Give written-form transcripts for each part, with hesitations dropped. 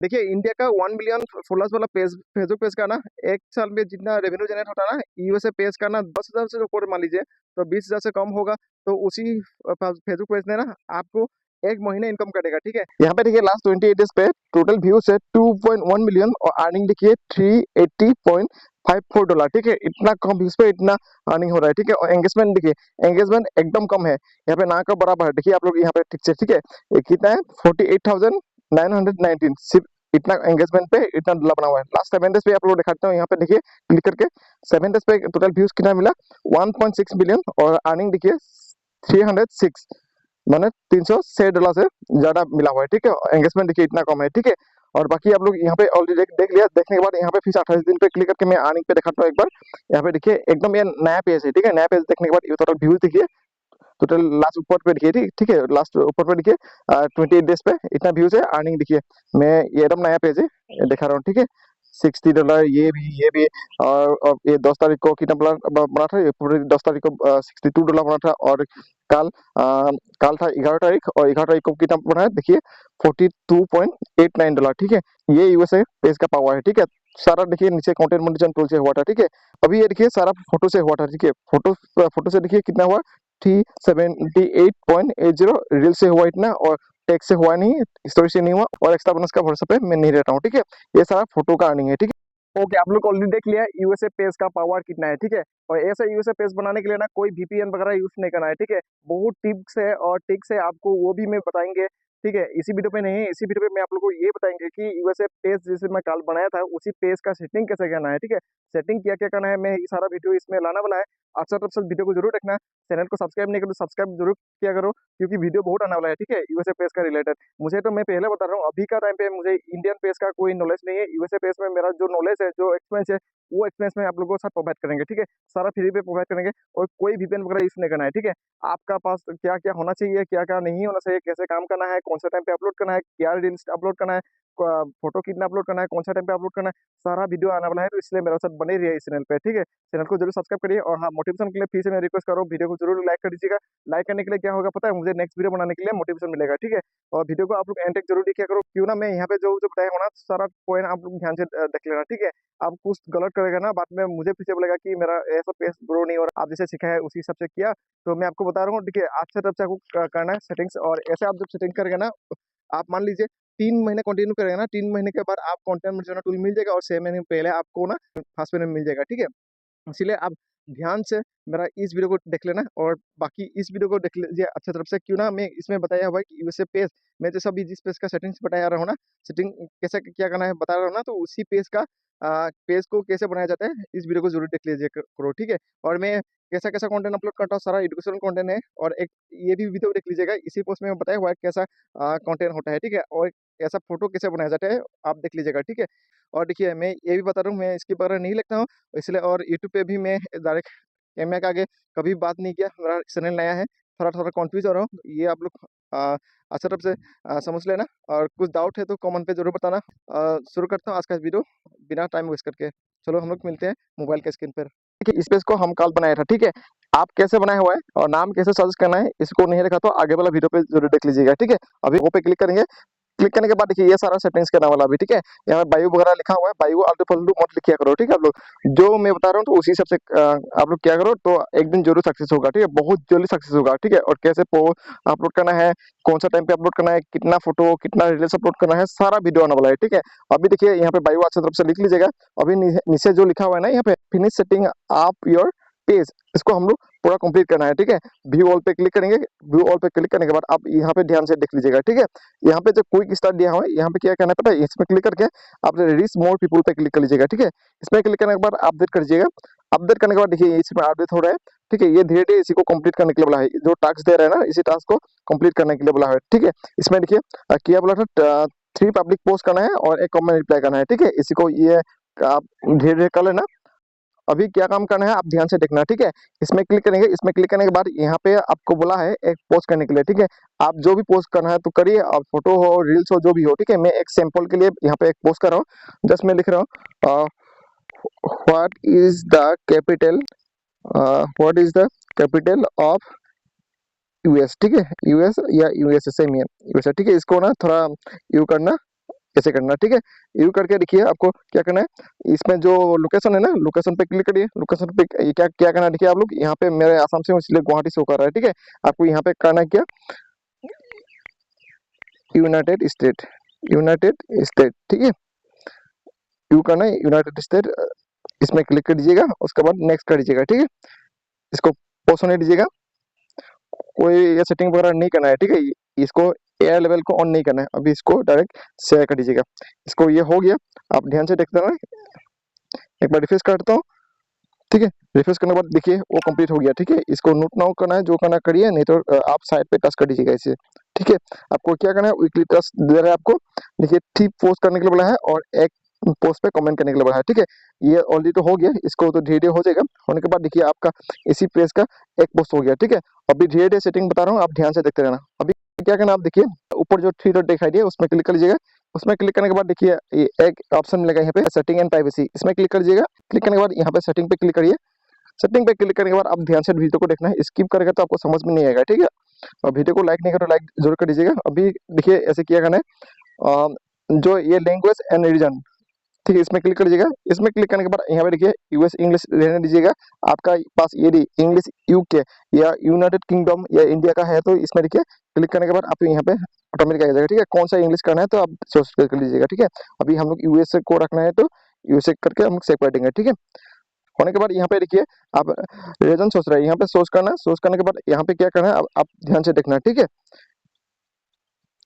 देखिए इंडिया का 1 million followers वाला पेज, फेसबुक पेज का ना एक साल में जितना रेवेन्यू जनरेट होता है ना, यूएसए पेज का ना 10,000 से ऊपर मान लीजिए, तो 20,000 से कम होगा। तो उसी फेसबुक पेज ने ना आपको एक महीने इनकम करेगा। ठीक है, यहाँ पे देखिए लास्ट 28 डेज पे टोटल व्यूज है 2.1 मिलियन और अर्निंग देखिए $380.54। ठीक है, इतना कम व्यूज पे इतना अर्निंग हो रहा है। ठीक है, और एंगेजमेंट देखिए, एंगेजमेंट एकदम कम है, यहाँ पे ना का बराबर है। देखिए आप लोग यहाँ पे ठीक से, ठीक है, ये कितना है 48,919, सिर्फ इतना एंगेजमेंट पे इतना डॉलर बना हुआ है। लास्ट 7 डेज पे आप लोग दिखाते हो, यहाँ पे देखिए क्लिक करके 7 डेज पे टोटल व्यूज कितना मिला 1.6 मिलियन और अर्निंग देखिए 306, माने $306 से ज्यादा मिला हुआ है। ठीक है, एंगेजमेंट देखिए इतना कम है। ठीक है, और बाकी आप लोग यहाँ पे ऑलरेडी देख लिया, देखने के बाद यहाँ पे फिर 28 दिन पे क्लिक करके मैं अर्निंग पे दिखाता हूँ एक बार। यहाँ पे देखिए एकदम ये नया पेज है। ठीक है, नया पेज देखने के बाद ये टोटल व्यूज देखिए, टोटल लास्ट ऊपर पे देखिए, ठीक ठीक है, लास्ट ऊपर पे देखिए 28 डेज पे इतना व्यूज है। अर्निंग देखिए, मैं ये एकदम नया पेज है, ये दिखा रहा हूँ। ठीक है, $60, ये भी और ये 10 तारीख को कितना बना था, ये पूरे 10 तारीख को $62 बना था। और कल कल था 11 तारीख, और 11 तारीख को कितना बना है देखिए $42.89। ठीक है, ये यूएसए पेज का पावर है। ठीक है, सारा देखिए नीचे कंटेंट मोनेटाइजेशन टूल से हुआ था। ठीक है, अभी ये देखिए सारा फोटो से हुआ था। ठीक है, फोटो से देखिए कितना हुआ 378.80, रील से हुआ इतना, और टेक्स्ट से हुआ नहीं, स्टोरी से नहीं हुआ, और एक्स्ट्रा बोनस का भरोसा पे मैं नहीं रहता हूँ। ठीक है, ये सारा फोटो का अर्निंग है। ठीक है, ओके, आप लोग ऑलरेडी देख लिया यूएसए पेज का पावर कितना है। ठीक है, और ऐसा यूएसए पेज बनाने के लिए ना कोई वीपीएन वगैरह यूज नहीं करना है। ठीक है, बहुत टिप्स है और ट्रिक्स है, आपको वो भी मैं बताएंगे। ठीक है, इसी वीडियो पे नहीं, इसी वीडियो पे मैं आप लोगों को ये बताएंगे कि यूएसए पेज जैसे मैं कल बनाया था उसी पेज का सेटिंग कैसे करना है। ठीक है, सेटिंग क्या क्या करना है, मैं ये सारा वीडियो इसमें लाना वाला है। अच्छा, तब सब वीडियो को जरूर देखना, चैनल को सब्सक्राइब नहीं करो तो सब्सक्राइब जरूर किया करो, क्योंकि वीडियो बहुत आने वाला है। ठीक है, यूएसए पेज का रिलेटेड मुझे तो मैं पहले बता रहा हूँ, अभी का टाइम पे मुझे इंडियन पेज का कोई नॉलेज नहीं है। यूएसए पेज में मेरा जो नॉलेज है, जो एक्सपीरियंस है, वो एक्सपीरियंस में आप लोगों को साथ प्रोवाइड करेंगे। ठीक है, सारा फ्री पे प्रोवाइड करेंगे, और कोई वीपीएन वगैरह यूज नहीं करना है। ठीक है, आपका पास क्या क्या होना चाहिए, क्या क्या नहीं होना चाहिए, कैसे काम करना है, कौन सा टाइम पे अपलोड करना है, क्या रील्स अपलोड करना है, फोटो कितना अपलोड करना है, कौन सा टाइम पे अपलोड करना है, सारा वीडियो आने वाला है। तो इसलिए मेरे साथ बने रहिए इस चैनल पे। ठीक है, चैनल को जरूर सब्सक्राइब करिए, और हाँ, मोटिवेशन के लिए फिर से मैं रिक्वेस्ट कर रहा हूँ, वीडियो को जरूर लाइक कर दीजिएगा। लाइक करने के लिए क्या होगा पता है, मुझे नेक्स्ट वीडियो बनाने के लिए मोटिवेशन मिलेगा। ठीक है, और वीडियो को आप लोग एंड तक जरूर देखिए करो, क्यों ना मैं यहाँ पे जो जो बताया हूँ ना, सारा पॉइंट आप लोग ध्यान से देख लेना। ठीक है, आप कुछ गलत करेगा ना, बाद में मुझे पीछे बोलेगा कि मेरा ऐसा पेज ग्रो नहीं हो रहा, आप जैसे सीखा है उसी हिसाब से किया। तो मैं आपको बता रहा हूँ, ठीक है, अच्छे तरफ से आपको करना है सेटिंग्स, और ऐसे आप जब सेटिंग करेंगे ना, आप मान लीजिए 3 महीने कंटिन्यू करेंगे ना, 3 महीने के बाद आप कंटेंट मोनेटाइजेशन टूल मिल जाएगा, और 6 महीने पहले आपको ना फर्स्ट पेमेंट मिल जाएगा। ठीक है, इसीलिए आप ध्यान से मेरा इस वीडियो को देख लेना, और बाकी इस वीडियो को देख लीजिए अच्छी तरफ से, क्यों ना मैं इसमें बताया हुआ है कि यूएसए पेज, मैं जैसा भी जिस पेज का सेटिंग्स बताया रहा हूँ ना, सेटिंग कैसे क्या करना है बता रहा हूँ ना, तो उसी पेज का पेज को कैसे बनाया जाता है, इस वीडियो को जरूर देख लीजिए करो। ठीक है, और मैं कैसा कैसा कंटेंट अपलोड करता हूँ, सारा एजुकेशनल कंटेंट है, और एक ये भी वीडियो देख लीजिएगा, इसी पोस्ट में बताया हुआ है कैसा कंटेंट होता है। ठीक है, और ऐसा फोटो कैसे बनाया जाता है, आप देख लीजिएगा। ठीक है, और देखिए मैं ये भी बता रहा हूँ, मैं इसके बारे में नहीं लिखता हूँ इसलिए, और यूट्यूब पे भी मैं डायरेक्ट कैमरा के आगे कभी बात नहीं किया, मेरा चैनल नया है, थोड़ा थोड़ा कन्फ्यूज हो रहा हूँ, ये आप लोग अच्छा तरफ से समझ लेना, और कुछ डाउट है तो कमेंट पे जरूर बताना। शुरू करता हूँ आज का वीडियो बिना टाइम वेस्ट करके। चलो हम लोग मिलते हैं मोबाइल के स्क्रीन पर। ठीक है, इस पेज को हम कल बनाया था। ठीक है, आप कैसे बनाया हुआ है और नाम कैसे सर्च करना है, इसको नहीं देखा तो आगे वाला वीडियो पे जरूर देख लीजिएगा। ठीक है, अभी वो पे क्लिक करेंगे, क्लिक करने के बाद देखिए ये सारा सेटिंग्स करने वाला अभी। ठीक है, यहाँ बायो वगैरह लिखा हुआ है, बायो आल्टो फल्टू मत लिखिया करो। ठीक है, आप लोग जो मैं बता रहा हूँ तो उसी हिसाब से आप लोग क्या करो, तो एक दिन जरूर सक्सेस होगा। ठीक है, बहुत जल्दी सक्सेस होगा। ठीक है, और कैसे अपलोड करना है, कौन सा टाइम पे अपलोड करना है, कितना फोटो कितना रील्स अपलोड करना है, सारा वीडियो आने वाला है। ठीक है, अभी देखिए यहाँ पे बायो अच्छी तरफ से लिख लीजिएगा। अभी नीचे जो लिखा हुआ है ना, यहाँ पे फिनिश सेटिंग आप योर पेज, इसको हम लोग पूरा कंप्लीट करना है। ठीक है, व्यू ऑल पे क्लिक करेंगे, व्यू ऑल पे क्लिक करने के बाद आप यहाँ पे ध्यान से देख लीजिएगा। ठीक है, यहाँ पे जो क्विक स्टार्ट दिया हुआ है, यहाँ पे क्या करना है पता है, इसमें क्लिक करके आप रीच मोर पीपल पे क्लिक कर लीजिएगा। ठीक है, इसमें क्लिक करने के बाद अपडेट कर लीजिएगा। अपडेट करने के बाद देखिए इसमें अपडेट हो रहा है। ठीक है, ये धीरे धीरे इसी को कंप्लीट करने के लिए बोला है, जो टास्क दे रहा है ना, इसी टास्क को कंप्लीट करने के लिए बोला है। ठीक है, इसमें देखिए क्या बोला था, 3 पब्लिक पोस्ट करना है और 1 कमेंट रिप्लाई करना है। ठीक है, इसी को ये आप धीरे धीरे कर लेना। अभी क्या काम करना है आप ध्यान से देखना। ठीक है, इसमें क्लिक करेंगे, इसमें क्लिक करने के बाद यहाँ पे आपको बोला है एक पोस्ट करने के लिए। ठीक है, आप जो भी पोस्ट करना है तो करिए, आप फोटो हो रील्स हो जो भी हो। ठीक है, मैं एक सैंपल के लिए यहाँ पे एक पोस्ट कर रहा हूँ, जस्ट मैं लिख रहा हूँ what is the capital what is the capital of US. ठीक है, यूएस या यूएस सेम ही है, यूएस। ठीक है, इसको ना थोड़ा यू करना, ऐसे करना, ठीक है। यू करके देखिए आपको क्या करना है, इसमें जो लोकेशन है ना, लोकेशन पे क्लिक करिए। लोकेशन पे ये क्या क्या करना है, देखिए आप लोग यहाँ पे, मेरे आसाम से हूँ इसलिए गुवाहाटी शो कर रहा है, ठीक है। आपको यहाँ पे करना है क्या, यूनाइटेड स्टेट, यूनाइटेड स्टेट, ठीक है। यू करना है यूनाइटेड स्टेट, इसमें क्लिक कर दीजिएगा, उसके बाद नेक्स्ट कर दीजिएगा, ठीक है। इसको पॉज होने दीजिएगा, कोई ये सेटिंग वगैरह नहीं करना है, ठीक है। इसको एयर लेवल को ऑन नहीं करना है, अभी इसको डायरेक्ट शेयर कर दीजिएगा। इसको ये हो गया, आप ध्यान से देखते रहना, एक बार रिफ्रेश करता हूँ, ठीक है। रिफ्रेश करने के बाद देखिए वो कंप्लीट हो गया, ठीक है। इसको नोट नाउ करना है, जो करना करिए, नहीं तो आप साइड पे टच कर दीजिएगा इसे, ठीक है। आपको क्या करना है, वीकली टच दे रहा है आपको, देखिए 3 पोस्ट करने के लिए बोला है और एक पोस्ट पे कमेंट करने के लिए बोला है, ठीक है। ये ऑलरेडी तो हो गया, इसको तो धीरे धीरे हो जाएगा। होने के बाद देखिए आपका इसी पेज का एक पोस्ट हो गया, ठीक है। अभी धीरे धीरे सेटिंग बता रहा हूँ, आप ध्यान से देखते रहना। अभी क्या करना, आप देखिए ऊपर जो 3 डॉट दिखाई दिए उसमें क्लिक कर लीजिएगा। उसमें क्लिक करने के बाद देखिए ये एक ऑप्शन मिलेगा यहाँ पे, सेटिंग एंड प्राइवेसी, इसमें क्लिक कर लीजिएगा। क्लिक करने के बाद यहाँ पे सेटिंग पे क्लिक करिए। सेटिंग पे क्लिक करने के बाद आप ध्यान से वीडियो को देखना है, स्किप करेगा तो आपको समझ में नहीं आएगा, ठीक है। और वीडियो को लाइक नहीं करो, लाइक जरूर कर दीजिएगा। अभी देखिए ऐसे किया करना है, जो ये लैंग्वेज एंड रीजन, ठीक है, इसमें क्लिक कर दीजिएगा। इसमें क्लिक करने के बाद यहाँ पे देखिए यूएस इंग्लिश रहने दीजिएगा। आपका पास यदि इंग्लिश यूके या यूनाइटेड किंगडम या इंडिया का है तो इसमें देखिए क्लिक करने के बाद आप यहाँ पे ऑटोमेटिक आ जाएगा, ठीक है। कौन सा इंग्लिश करना है तो आप चूज कर लीजिएगा, ठीक है। अभी हम लोग यूएसए को रखना है तो यूएसए करके हम सेव कर देंगे, ठीक है। होने के बाद यहाँ पे देखिए आप रीजन सोच रहे हैं, यहाँ पे सोच करना है। सोच करने के बाद यहाँ पे क्या करना है, आप ध्यान से देखना है, ठीक है।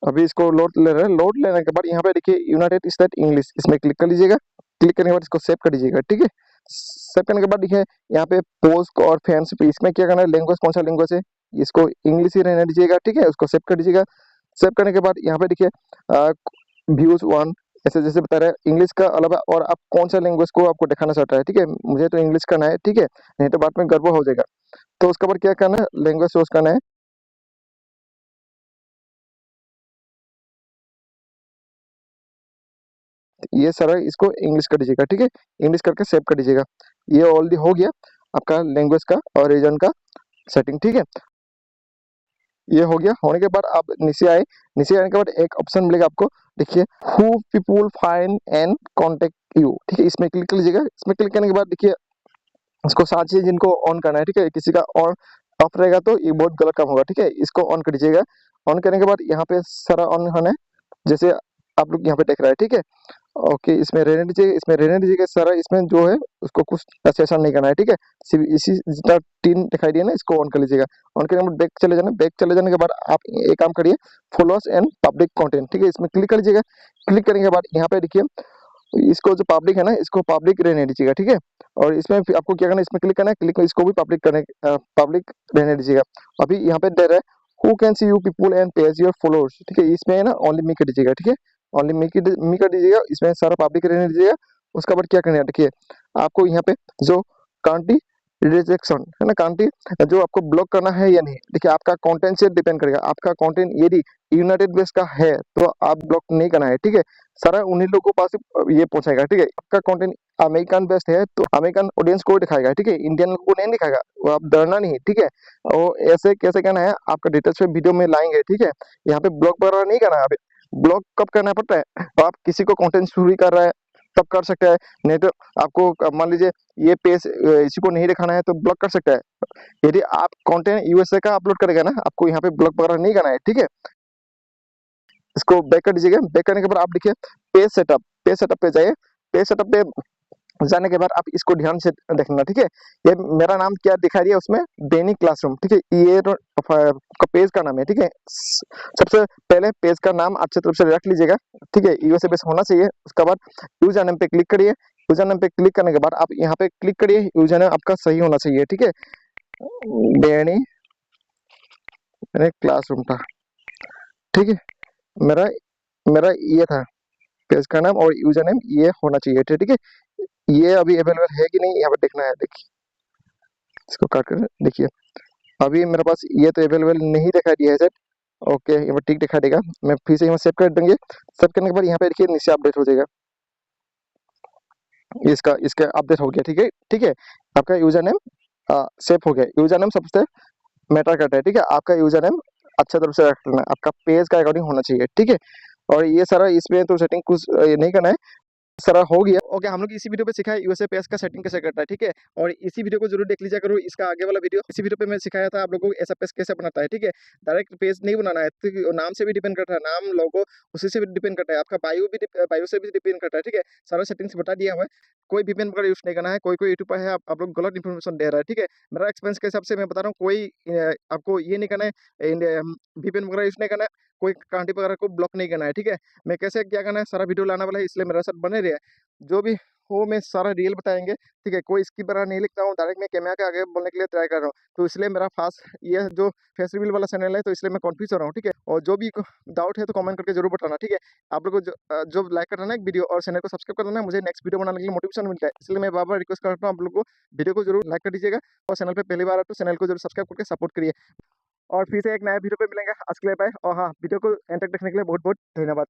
अभी इसको लोड ले रहे हैं, लोड लेने के बाद यहाँ पे देखिए यूनाइटेड स्टेट इंग्लिश, इसमें क्लिक कर लीजिएगा। क्लिक करने के बाद इसको सेव कर दीजिएगा, ठीक है। सेव करने के बाद देखिए यहाँ पे पोस्ट और फैंस पे इसमें क्या करना है, लैंग्वेज कौन सा लैंग्वेज है, इसको इंग्लिश ही रहने दीजिएगा, ठीक है। उसको सेव कर दीजिएगा। सेव करने के बाद यहाँ पे देखिए व्यूज वन, ऐसे जैसे बता रहे हैं इंग्लिश का अलावा और आप कौन सा लैंग्वेज को आपको दिखाना चाहता है, ठीक है। मुझे तो इंग्लिश करना है, ठीक है, नहीं तो बाद में गड़बड़ हो जाएगा। तो उसके बाद क्या करना है, लैंग्वेज चूज करना है। ये सारा इसको इंग्लिश कर दीजिएगा, ठीक है। इंग्लिश करके सेव कर दीजिएगा। ये ऑलरेडी हो गया आपका लैंग्वेज का और रीजन का सेटिंग, ठीक है। ये हो गया। होने के बाद आप नीचे आए, नीचे आने के बाद एक ऑप्शन मिलेगा आपको, देखिए who people find and contact you, ठीक है। इसमें क्लिक कर लीजिएगा। इसमें क्लिक करने के बाद देखिए इसको साथ चीज जिनको ऑन करना है, ठीक है। किसी का ऑन ऑफ रहेगा तो ये बहुत गलत काम होगा, ठीक है। इसको ऑन कर दीजिएगा। ऑन करने के बाद यहाँ पे सारा ऑन होना है, जैसे आप लोग यहाँ पे देख रहे हैं, ठीक है। ओके, इसमें रहने दीजिए, इसमें रहने दीजिएगा सारा। इसमें जो है उसको कुछ ऐसा ऐसा नहीं करना है, ठीक है। सिर्फ इसी जितना 3 दिखाई दिया ना, इसको ऑन कर लीजिएगा। ऑन करने के बाद बैक चले जाना। बैक चले जाने के बाद आप एक काम करिए, फॉलोअर्स एंड पब्लिक कंटेंट, ठीक है, इसमें क्लिक कर लीजिएगा। क्लिक करने के बाद यहाँ पे देखिए इसको जो पब्लिक है ना, इसको पब्लिक रहने दीजिएगा, ठीक है। और इसमें फिर आपको क्या करना है, इसमें क्लिक करना है, क्लिक इसको भी पब्लिक करने, पब्लिक रहने दीजिएगा। अभी यहाँ पे दे रहा है who can see you people and page your followers, ठीक है। इसमें ना ओनली मी कर दीजिएगा, ठीक है। ओनली मी कर दीजिएगा, इसमें सारा पब्लिक रहने दीजिएगा। उसके बाद क्या करना है, देखिए आपको यहाँ पे जो कांटी रिजेक्शन है ना, कांटी जो आपको ब्लॉक करना है या नहीं, देखिए आपका कंटेंट से डिपेंड करेगा। आपका कंटेंट यदि यूनाइटेड बेस का है तो आप ब्लॉक नहीं करना है, ठीक है। सारा उन्हीं लोगों के पास ये पहुंचाएगा, ठीक है। आपका कंटेंट अमेरिकन बेस्ड है तो अमेरिकन ऑडियंस को दिखाएगा, ठीक है, इंडियन लोगों को नहीं दिखाएगा। वो आप डरना नहीं, ठीक है। और ऐसे कैसे करना है, आपका डिटेल्स पे वीडियो में लाएंगे, ठीक है। यहाँ पे ब्लॉक वगैरह नहीं करना है। ब्लॉक कब करना पड़ता है, तो आप किसी को कंटेंट चोरी कर रहा है तब कर सकता है, नहीं तो आपको मान लीजिए ये पेज इसी को नहीं दिखाना है तो ब्लॉक कर सकता है। यदि आप कंटेंट यूएसए का अपलोड करेगा ना, आपको यहाँ पे ब्लॉक वगैरह नहीं करना है, ठीक है। इसको बैक कर दीजिएगा। बैक करने के बाद आप देखिए पेज सेटअप, पेज सेटअप पे जाइए। पेज सेटअप पे जाने के बाद आप इसको ध्यान से देखना, ठीक है। ये मेरा नाम क्या दिखाई दिया उसमें, दैनिक क्लासरूम, ठीक है। ये पेज का नाम है, ठीक है। सबसे पहले पेज का नाम अच्छे तरह से रख लीजिएगा, ठीक है। यूएसए बेस होना चाहिए। उसके बाद यूजर नेम पे क्लिक करिए। यूजर नेम पे क्लिक करने के बाद आप यहाँ पे क्लिक करिए, यूजर नेम आपका सही होना चाहिए, ठीक है। क्लासरूम था, ठीक है। मेरा मेरा ये था पेज का नाम और यूजर नेम ये होना चाहिए, ठीक है। ये अभी अवेलेबल है कि नहीं यहाँ पे देखना है, देखिए इसको काट कर देखिए। अभी मेरे पास ये तो अवेलेबल नहीं दिखाई दिया है सर। ओके, यहाँ पर ठीक दिखा देगा। मैं फिर से यहाँ सेव कर देंगे। सेव करने के बाद यहाँ पे देखिए नीचे अपडेट हो जाएगा, इसका इसका अपडेट हो गया, ठीक है, ठीक है। आपका यूजर नेम सेव हो गया। यूजर नेम सबसे मैटर करता है, ठीक है। आपका यूजर नेम अच्छा तरह से रख लेना, आपका पेज का अकॉर्डिंग होना चाहिए, ठीक है। और ये सारा इसमें तो सेटिंग कुछ ये नहीं करना है, सारा हो गया। ओके, हम लोग इसी वीडियो पे सीखा है यूएसए पेज का सेटिंग कैसे करता है, ठीक है। और इसी वीडियो को जरूर देख लीजिए करो, इसका आगे वाला वीडियो, इसी वीडियो पे मैं सिखाया था आप लोगों को ऐसा पेज कैसे बनाता है, ठीक है। डायरेक्ट पेज नहीं बनाना है, तो नाम से भी डिपेंड करता है, नाम लोगो उसी से भी डिपेंड करता है, आपका बायो भी बायो से भी डिपेंड करता है, ठीक है। सारा सेटिंग्स बता दिया हुआ है, कोई VPN वगैरह यूज नहीं करना है। कोई कोई यूट्यूब पर है आप लोग गलत इन्फॉर्मेशन दे रहा है, ठीक है। मेरा एक्सपीरियंस के हिसाब से मैं बता रहा हूँ, कोई आपको ये नहीं करना है, VPN वगैरह यूज नहीं करना है, कोई कांटी वगैरह को ब्लॉक नहीं करना है, ठीक है। मैं कैसे क्या करना है सारा वीडियो लाने वाला है, इसलिए मेरा साथ बने रहे। जो भी हो मैं सारा रियल बताएंगे, ठीक है। कोई स्क्रिप्ट वगैरह नहीं लिखता हूँ, डायरेक्ट मैं कैमरा के आगे बोलने के लिए ट्राई कर रहा हूँ, तो इसलिए मेरा फास्ट ये जो फेस रिवील वाला चैनल है, तो इसलिए मैं कन्फ्यूज हो रहा हूँ, ठीक है। और जो भी डाउट है तो कमेंट करके जरूर बताना, ठीक है। आप लोग को जो लाइक करना है एक वीडियो और चैनल को सब्सक्राइब कर देना, मुझे नेक्स्ट वीडियो बनाने के लिए मोटिवेशन मिलता है, इसलिए मैं बार बार रिक्वेस्ट करता हूँ आप लोग को वीडियो को जरूर लाइक कर दीजिएगा, और चैनल पे पहली बार है तो चैनल को जरूर सब्सक्राइब करके सपोर्ट करिए। और फिर से एक नया वीडियो पे मिलेंगे, आज के लिए बाय। और हाँ, वीडियो को एंड तक देखने के लिए बहुत बहुत धन्यवाद।